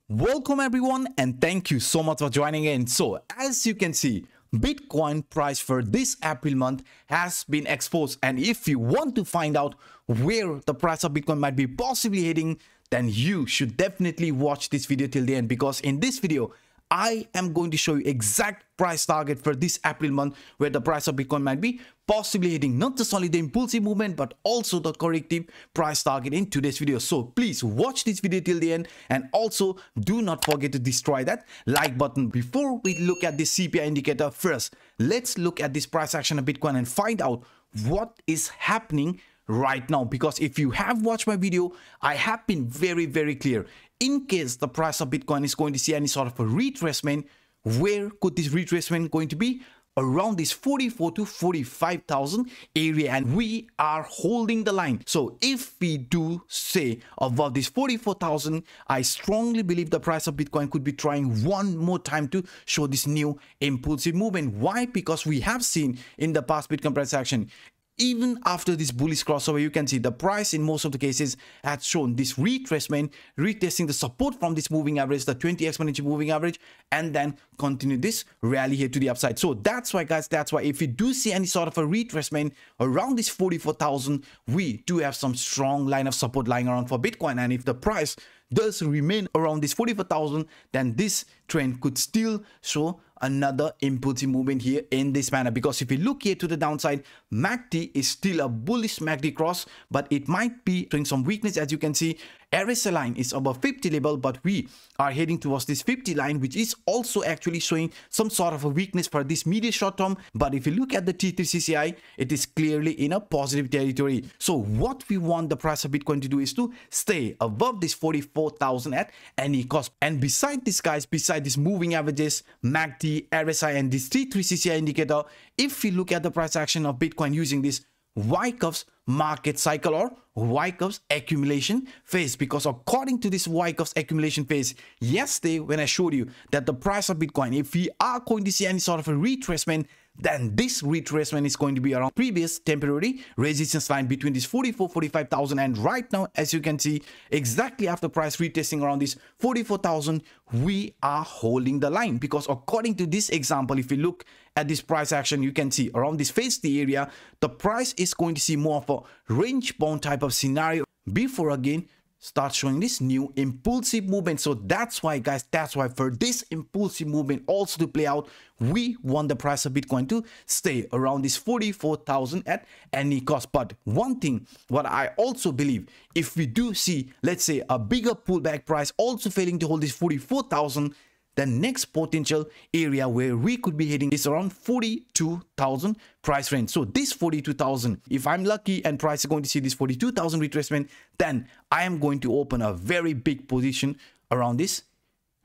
Welcome everyone and thank you so much for joining in. So as you can see, Bitcoin price for this April month has been exposed, and if you want to find out where the price of Bitcoin might be possibly heading, then you should definitely watch this video till the end, because in this video I am going to show you exact price target for this April month where the price of Bitcoin might be possibly hitting not just only the impulsive movement but also the corrective price target in today's video. So please watch this video till the end, and also do not forget to destroy that like button. Before we look at this CPI indicator, first let's look at this price action of Bitcoin and find out what is happening right now, because if you have watched my video, I have been very clear. In case the price of Bitcoin is going to see any sort of a retracement, where could this retracement going to be? Around this 44 to 45,000 area, and we are holding the line. So if we do say above this 44,000, I strongly believe the price of Bitcoin could be trying one more time to show this new impulsive movement. Why? Because we have seen in the past Bitcoin price action, even after this bullish crossover, you can see the price in most of the cases had shown this retracement, retesting the support from this moving average, the 20 exponential moving average, and then continue this rally here to the upside. So that's why, guys, that's why if you do see any sort of a retracement around this 44,000, we do have some strong line of support lying around for Bitcoin. And if the price does remain around this 44,000, then this trend could still show another impulsive movement here in this manner. Because if you look here to the downside, MACD is still a bullish MACD cross, but it might be showing some weakness. As you can see, RSI line is above 50 level, but we are heading towards this 50 line, which is also actually showing some sort of a weakness for this medium short term. But if you look at the T3CCI, it is clearly in a positive territory. So what we want the price of Bitcoin to do is to stay above this 44,000 at any cost. And beside this, guys, beside this moving averages, MACD, RSI, and this T3CCI indicator, if we look at the price action of Bitcoin using this Wyckoff's market cycle or Wyckoff's accumulation phase, because according to this Wyckoff's accumulation phase, yesterday when I showed you that the price of Bitcoin, if we are going to see any sort of a retracement, then this retracement is going to be around previous temporary resistance line between this 45,000, and right now, as you can see, exactly after price retesting around this 44,000, we are holding the line. Because according to this example, if you look at this price action, you can see around this phase D area, the price is going to see more of a range bound type of scenario before again start showing this new impulsive movement. So that's why, guys, that's why for this impulsive movement also to play out, we want the price of Bitcoin to stay around this 44,000 at any cost. But one thing what I also believe, if we do see, let's say, a bigger pullback price also failing to hold this 44,000, the next potential area where we could be hitting is around 42,000 price range. So this 42,000, if I'm lucky and price is going to see this 42,000 retracement, then I am going to open a very big position around this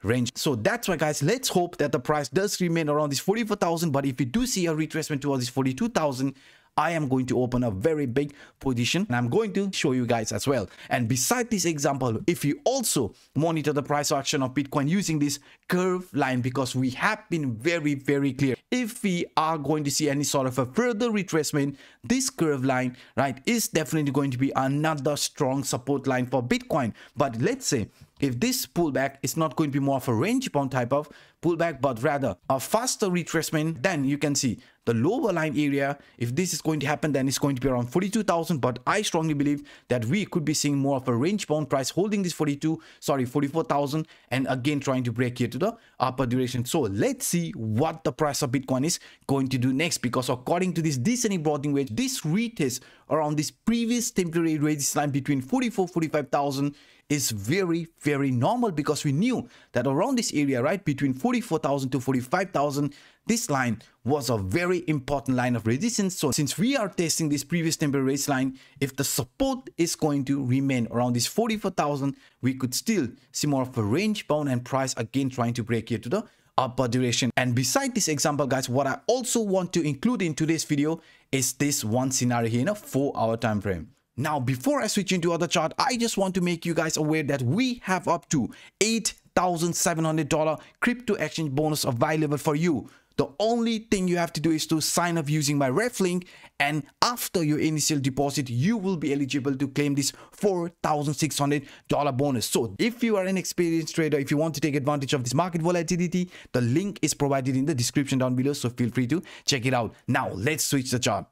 range. So that's why, guys, let's hope that the price does remain around this 44,000. But if we do see a retracement towards this 42,000, I am going to open a very big position, and I'm going to show you guys as well. And beside this example, if you also monitor the price action of Bitcoin using this curve line, because we have been very clear, if we are going to see any sort of a further retracement, this curve line, right, is definitely going to be another strong support line for Bitcoin. But let's say if this pullback is not going to be more of a range bound type of pullback, but rather a faster retracement, then you can see the lower line area, if this is going to happen, then it's going to be around 42,000. But I strongly believe that we could be seeing more of a range bound price holding this 44,000 and again trying to break here to the upper direction. So let's see what the price of Bitcoin is going to do next, because according to this descending broadening wedge, this retest around this previous temporary resistance line between 45,000 is very normal, because we knew that around this area, right, between 44,000 to 45,000, this line was a very important line of resistance. So since we are testing this previous temporary resistance line, if the support is going to remain around this 44,000, we could still see more of a range bound and price again trying to break here to the upper direction. And beside this example, guys, what I also want to include in today's video is this one scenario here in a 4-hour time frame. Now, before I switch into other chart, I just want to make you guys aware that we have up to $8,700 crypto exchange bonus available for you. the only thing you have to do is to sign up using my ref link, and after your initial deposit you will be eligible to claim this $4,600 bonus. So if you are an experienced trader, if you want to take advantage of this market volatility, the link is provided in the description down below, so feel free to check it out. Now let's switch the chart.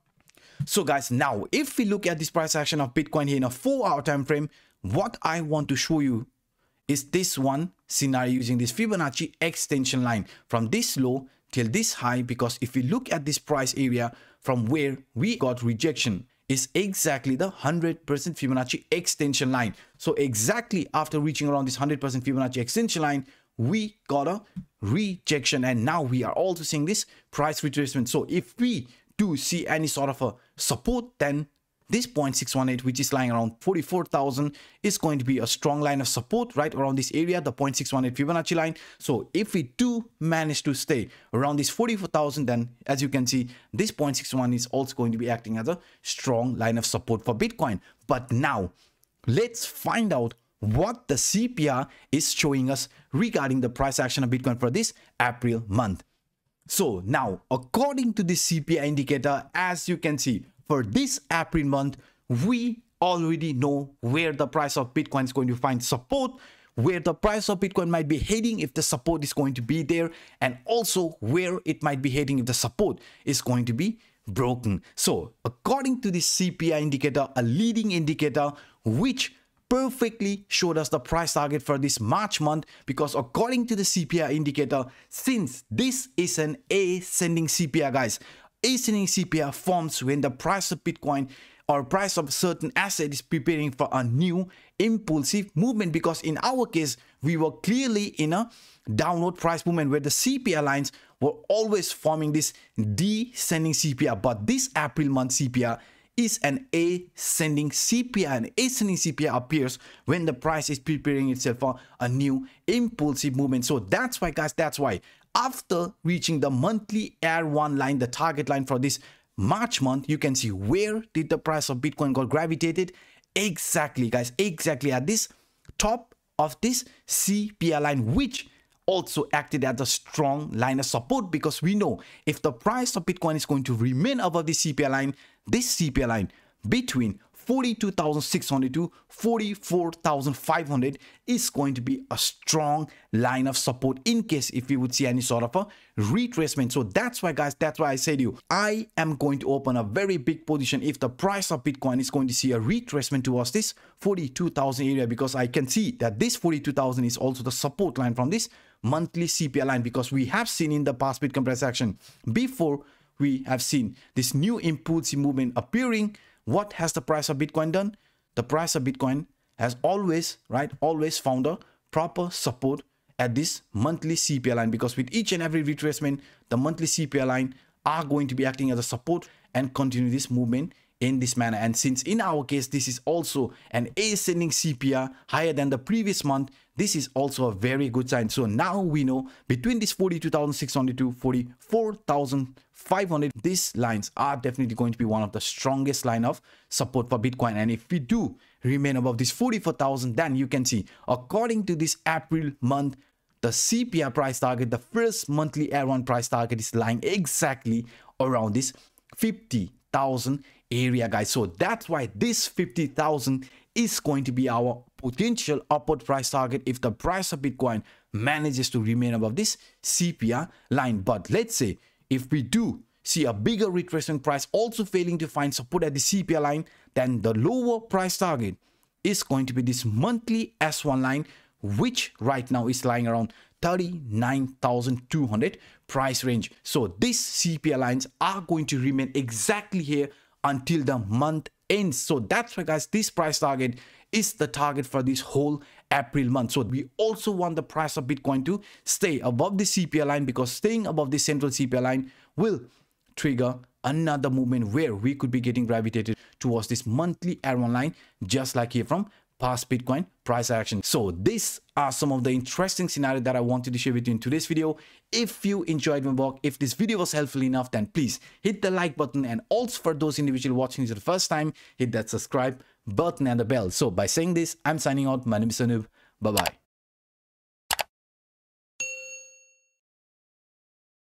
So guys, now if we look at this price action of Bitcoin here in a 4-hour time frame, what I want to show you is this one scenario using this Fibonacci extension line from this low till this high, because if we look at this price area from where we got rejection is exactly the 100% Fibonacci extension line. So exactly after reaching around this 100% Fibonacci extension line, we got a rejection, and now we are also seeing this price retracement. So if we do see any sort of a support, then this 0.618, which is lying around 44,000, is going to be a strong line of support right around this area, the 0.618 Fibonacci line. So if we do manage to stay around this 44,000, then as you can see, this 0.61 is also going to be acting as a strong line of support for Bitcoin. But now let's find out what the CPR is showing us regarding the price action of Bitcoin for this April month. So now, according to this CPR indicator, as you can see, for this April month, we already know where the price of Bitcoin is going to find support, where the price of Bitcoin might be heading if the support is going to be there, and also where it might be heading if the support is going to be broken. So according to this CPI indicator, a leading indicator which perfectly showed us the price target for this March month, because according to the CPI indicator, since this is an ascending CPI, guys, ascending CPI forms when the price of Bitcoin or price of certain asset is preparing for a new impulsive movement, because in our case we were clearly in a downward price movement where the CPI lines were always forming this descending CPI. But this April month CPI is an ascending CPI. An ascending CPI appears when the price is preparing itself for a new impulsive movement. So that's why, guys, that's why after reaching the monthly R1 line, the target line for this March month, you can see where did the price of Bitcoin got gravitated. Exactly, guys, exactly at this top of this CPI line, which also acted as a strong line of support, because we know if the price of Bitcoin is going to remain above the CPI line, this CPI line between 42,600 to 44,500 is going to be a strong line of support in case if we would see any sort of a retracement. So that's why, guys, that's why I said to you, I am going to open a very big position if the price of Bitcoin is going to see a retracement towards this 42,000 area, because I can see that this 42,000 is also the support line from this monthly CPI line, because we have seen in the past Bitcoin price action, before we have seen this new impulsive movement appearing, what has the price of Bitcoin done? The price of Bitcoin has always, always found a proper support at this monthly CPI line, because with each and every retracement, the monthly CPI line are going to be acting as a support and continue this movement in this manner. And since in our case, this is also an ascending CPI higher than the previous month, this is also a very good sign. So now we know between this 42,600 to 44,500, these lines are definitely going to be one of the strongest line of support for Bitcoin. And if we do remain above this 44,000, then you can see according to this April month, the CPI price target, the first monthly R1 price target, is lying exactly around this 50,000 area, guys. So that's why this 50,000 is going to be our potential upward price target if the price of Bitcoin manages to remain above this CPI line. But let's say if we do see a bigger retracement price also failing to find support at the CPI line, then the lower price target is going to be this monthly S1 line, which right now is lying around 39,200 price range. So these CPI lines are going to remain exactly here until the month ends. So that's why, guys, this price target is the target for this whole April month. So we also want the price of Bitcoin to stay above the CPI line, because staying above the central CPI line will trigger another movement where we could be getting gravitated towards this monthly R1 line, just like here from past Bitcoin price action. So these are some of the interesting scenarios that I wanted to share with you in today's video. If you enjoyed my work, if this video was helpful enough, then please hit the like button, and also for those individuals watching this for the first time, hit that subscribe button and the bell. So by saying this, I'm signing out. My name is Anup. Bye bye.